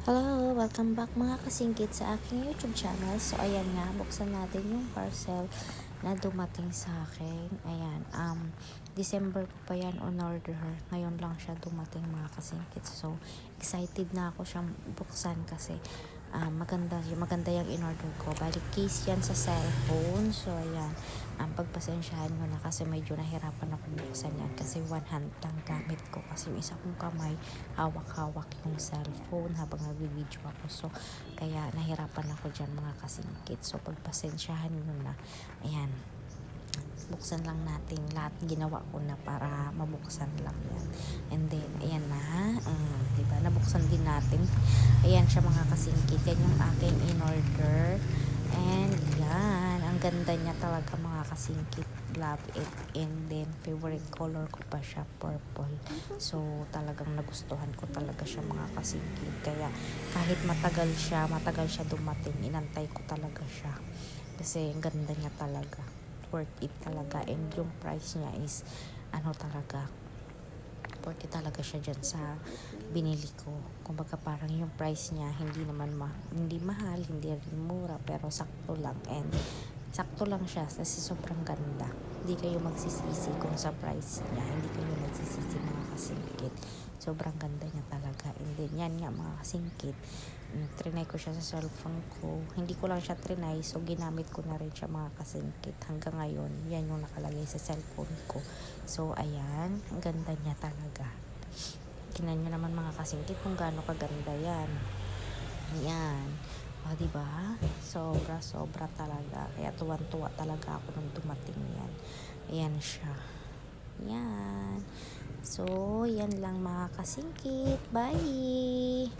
Hello! Welcome back mga kasingkit sa aking YouTube channel. So, ayan nga, buksan natin yung parcel na dumating sa akin. Ayan, December ko pa yan on order. Ngayon lang siya dumating mga kasingkit. So, excited na ako siyang buksan kasi maganda yung in-order ko. Balik case yan sa cellphone. So, ayan, pagpasensyahan ko na kasi medyo nahirapan ako buksan yan kasi one hand lang gamit ko kasi yung isa kong kamay hawak-hawak yung cellphone habang nag-video ako. So, kaya nahirapan ako dyan mga kasingkit. So, pagpasensyahan nyo na. Ayan, buksan lang natin lahat. Ginawa ko na para mabuksan lang yan. And then, ayan na. Diba? Nabuksan din natin. Ayan siya mga kasingkit. Yan yung aking in-order. And yan. Ang ganda niya talaga mga kasingkit. Love it. And then, favorite color ko pa siya, purple. So, talagang nagustuhan ko talaga siya mga kasingkit. Kaya, kahit matagal siya dumating, inantay ko talaga siya. Kasi, ang ganda niya talaga. Worth it talaga. And yung price niya is, talaga, worth it talaga siya dyan sa binili ko. Kumbaga parang yung price niya hindi naman hindi mahal, hindi rin mura, pero sakto lang. And sakto lang siya kasi sobrang ganda. Hindi kayo magsisisi kung sa price niya. Hindi kayo magsisisi mga kasingkit. Sobrang ganda niya talaga. And then yan nga mga kasingkit. Trinay ko siya sa cellphone ko. Hindi ko lang siya trinay, so ginamit ko na rin siya mga kasingkit. Hanggang ngayon, yan yung nakalagay sa cellphone ko. So ayan, ang ganda niya talaga. Tingnan nyo naman mga kasingkit kung gaano kaganda yan. Yan. O, diba? Sobra talaga. Kaya tuwan-tuwa talaga ako nung dumating yan. Ayan siya. Yan. So, yan lang mga kasingkit. Bye!